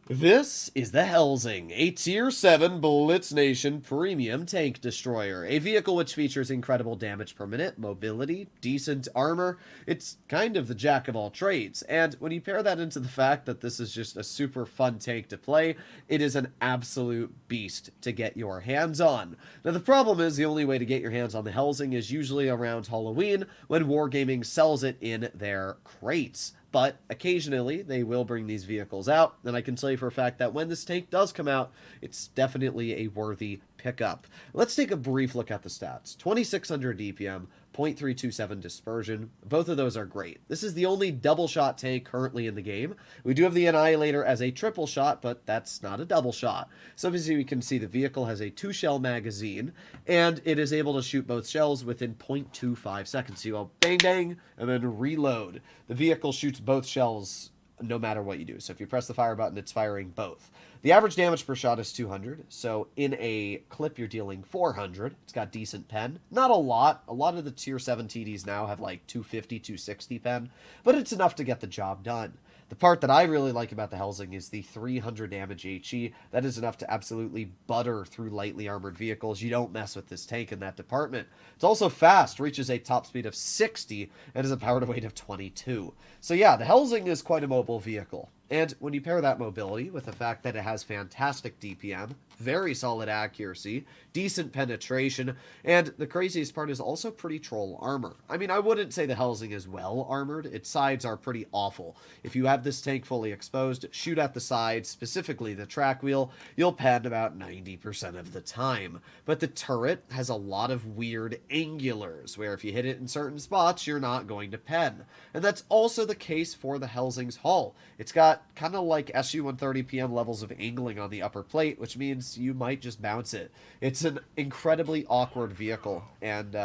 This is the Helsing, a Tier 7 Blitz Nation premium tank destroyer. A vehicle which features incredible damage per minute, mobility, decent armor. It's kind of the jack of all trades. And when you pair that into the fact that this is just a super fun tank to play, it is an absolute beast to get your hands on. Now the problem is the only way to get your hands on the Helsing is usually around Halloween when Wargaming sells it in their crates. But occasionally they will bring these vehicles out, and I can tell you for a fact that when this tank does come out, it's definitely a worthy pickup. Let's take a brief look at the stats. 2600 DPM, 0.327 dispersion. Both of those are great. This is the only double shot tank currently in the game. We do have the Annihilator as a triple shot, but that's not a double shot. So as you can see, the vehicle has a 2-shell magazine, and it is able to shoot both shells within 0.25 seconds. So you go bang, bang, and then reload. The vehicle shoots both shells no matter what you do. So if you press the fire button, it's firing both. The average damage per shot is 200, so in a clip you're dealing 400. It's got decent pen. Not a lot. A lot of the tier 7 TDs now have like 250, 260 pen, but it's enough to get the job done. The part that I really like about the Helsing is the 300 damage HE. That is enough to absolutely butter through lightly armored vehicles. You don't mess with this tank in that department. It's also fast, reaches a top speed of 60, and has a power to weight of 22. So yeah, the Helsing is quite a mobile vehicle. And when you pair that mobility with the fact that it has fantastic DPM, very solid accuracy, decent penetration, and the craziest part is also pretty troll armor. I mean, I wouldn't say the Helsing is well armored. Its sides are pretty awful. If you have this tank fully exposed, shoot at the sides, specifically the track wheel, you'll pen about 90% of the time. But the turret has a lot of weird angulars, where if you hit it in certain spots, you're not going to pen. And that's also the case for the Helsing's hull. It's got kind of like SU-130 PM levels of angling on the upper plate, which means you might just bounce it. It's an incredibly awkward vehicle, and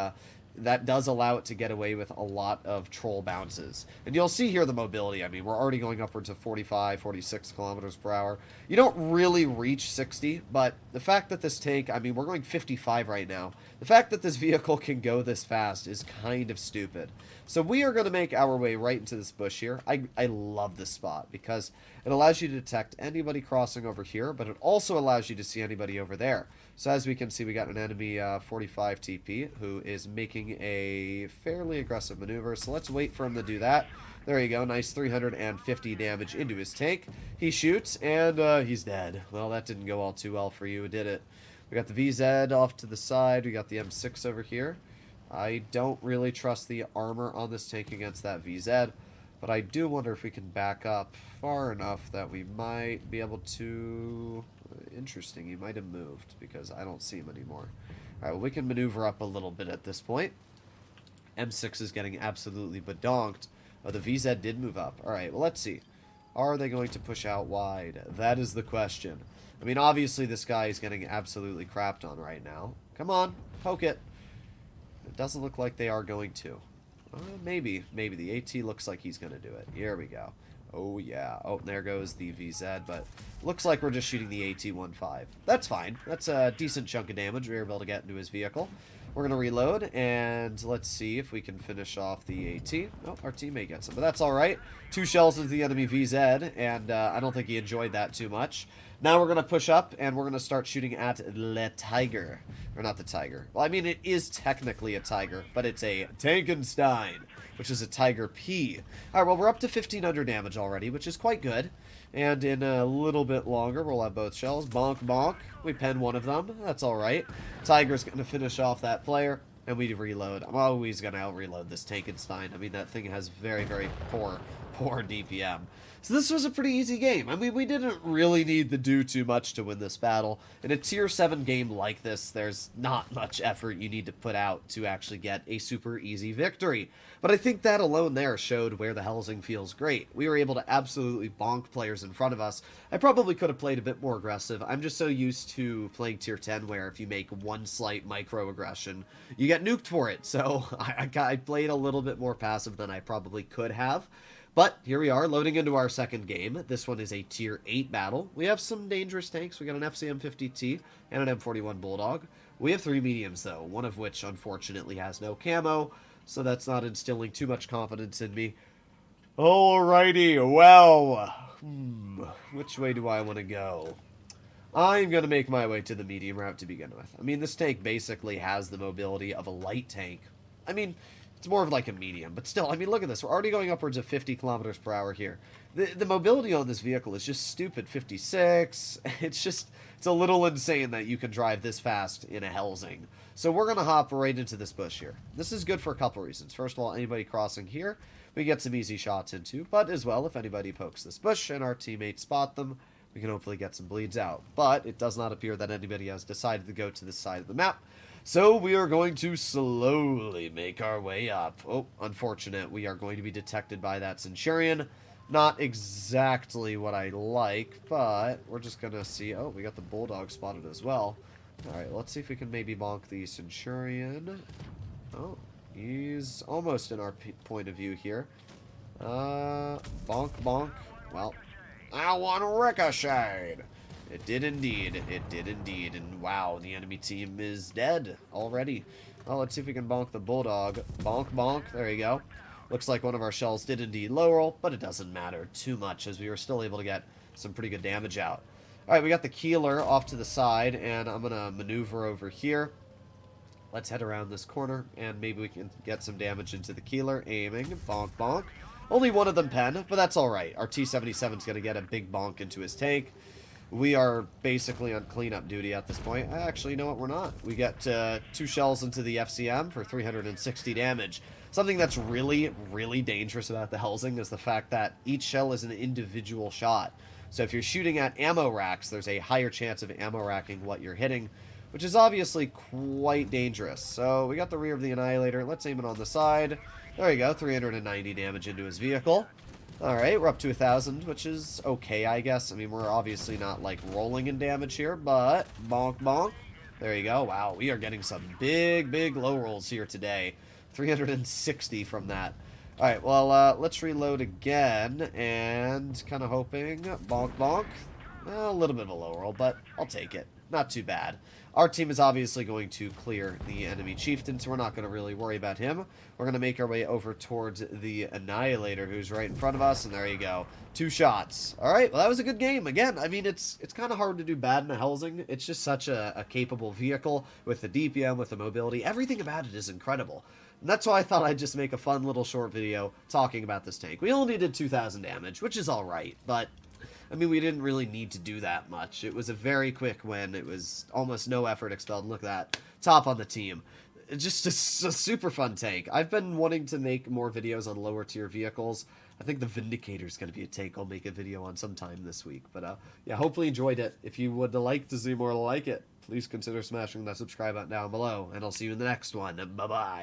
that does allow it to get away with a lot of troll bounces. And you'll see here the mobility. I mean, we're already going upwards of 45, 46 kilometers per hour. You don't really reach 60, but the fact that this tank, I mean, we're going 55 right now. The fact that this vehicle can go this fast is kind of stupid. So we are going to make our way right into this bush here. I love this spot because it allows you to detect anybody crossing over here, but it also allows you to see anybody over there. So as we can see, we got an enemy 45 TP who is making a fairly aggressive maneuver. So let's wait for him to do that. There you go. Nice 350 damage into his tank. He shoots, and he's dead. Well, that didn't go all too well for you, did it? We got the VZ off to the side. We got the M6 over here. I don't really trust the armor on this tank against that VZ, but I do wonder if we can back up far enough that we might be able to... Interesting, he might have moved because I don't see him anymore. Alright, well, we can maneuver up a little bit at this point. M6 is getting absolutely badonked. Oh, the VZ did move up. Alright, well, let's see. Are they going to push out wide? That is the question. I mean, obviously this guy is getting absolutely crapped on right now. Come on, poke it. It doesn't look like they are going to. Maybe. The AT looks like he's going to do it. Here we go. Oh, yeah. Oh, there goes the VZ, but looks like we're just shooting the AT-15. That's fine. That's a decent chunk of damage we were able to get into his vehicle. We're going to reload, and let's see if we can finish off the AT. Oh, our teammate gets him, but that's all right. 2 shells into the enemy VZ, and I don't think he enjoyed that too much. Now we're going to push up, and we're going to start shooting at Le Tiger. Or not the Tiger. Well, I mean, it is technically a Tiger, but it's a Tankenstein, which is a Tiger P. Alright, well, we're up to 1,500 damage already, which is quite good. And in a little bit longer, we'll have both shells. Bonk, bonk. We pen one of them. That's alright. Tiger's going to finish off that player, and we reload. I'm always going to out-reload this Tankenstein. I mean, that thing has very, very poor DPM. So this was a pretty easy game. I mean, we didn't really need to do too much to win this battle. In a tier 7 game like this, there's not much effort you need to put out to actually get a super easy victory. But I think that alone there showed where the Helsing feels great. We were able to absolutely bonk players in front of us. I probably could have played a bit more aggressive. I'm just so used to playing tier 10 where if you make one slight microaggression, you get nuked for it. So I played a little bit more passive than I probably could have. But here we are, loading into our second game. This one is a Tier 8 battle. We have some dangerous tanks. We got an FCM-50T and an M41 Bulldog. We have 3 mediums, though, one of which, unfortunately, has no camo, so that's not instilling too much confidence in me. Alrighty, well, Which way do I want to go? I'm going to make my way to the medium route to begin with. I mean, this tank basically has the mobility of a light tank. I mean, it's more of like a medium, but still, I mean, look at this. We're already going upwards of 50 kilometers per hour here. The mobility on this vehicle is just stupid. 56. It's a little insane that you can drive this fast in a Helsing. So we're going to hop right into this bush here. This is good for a couple reasons. First of all, anybody crossing here, we get some easy shots into. But as well, if anybody pokes this bush and our teammates spot them, we can hopefully get some bleeds out. But it does not appear that anybody has decided to go to this side of the map. So we are going to slowly make our way up. Oh, unfortunate. We are going to be detected by that Centurion. Not exactly what I like, but we're just going to see. Oh, we got the Bulldog spotted as well. All right, let's see if we can maybe bonk the Centurion. Oh, he's almost in our point of view here. Bonk, bonk. Well, I want ricocheted. It did indeed. It did indeed. And wow, the enemy team is dead already. Well, let's see if we can bonk the Bulldog. Bonk, bonk. There you go. Looks like one of our shells did indeed low roll, but it doesn't matter too much as we were still able to get some pretty good damage out. All right, we got the Keeler off to the side, and I'm going to maneuver over here. Let's head around this corner, and maybe we can get some damage into the Keeler. Aiming. Bonk, bonk. Only one of them pen, but that's all right. Our T-77 is going to get a big bonk into his tank. We are basically on cleanup duty at this point. Actually, you know what? We're not. We get 2 shells into the FCM for 360 damage. Something that's really, really dangerous about the Helsing is the fact that each shell is an individual shot. So if you're shooting at ammo racks, there's a higher chance of ammo racking what you're hitting, which is obviously quite dangerous. So we got the rear of the Annihilator. Let's aim it on the side. There you go, 390 damage into his vehicle. Alright, we're up to 1,000, which is okay, I guess. I mean, we're obviously not, like, rolling in damage here, but bonk, bonk. There you go. Wow, we are getting some big, big low rolls here today. 360 from that. Alright, well, let's reload again, and kind of hoping, bonk, bonk. A little bit of a low roll, but I'll take it. Not too bad. Our team is obviously going to clear the enemy chieftain, so we're not going to really worry about him. We're going to make our way over towards the Annihilator, who's right in front of us, and there you go. 2 shots. All right, well, that was a good game. Again, I mean, it's kind of hard to do bad in a Helsing. It's just such a capable vehicle with the DPM, with the mobility. Everything about it is incredible. And that's why I thought I'd just make a fun little short video talking about this tank. We only did 2,000 damage, which is all right, but I mean, we didn't really need to do that much. It was a very quick win. It was almost no effort expelled. Look at that. Top on the team. It's just a super fun tank. I've been wanting to make more videos on lower tier vehicles. I think the Vindicator's going to be a tank I'll make a video on sometime this week. But yeah, hopefully enjoyed it. If you would like to see more like it, please consider smashing that subscribe button down below. And I'll see you in the next one. Bye-bye.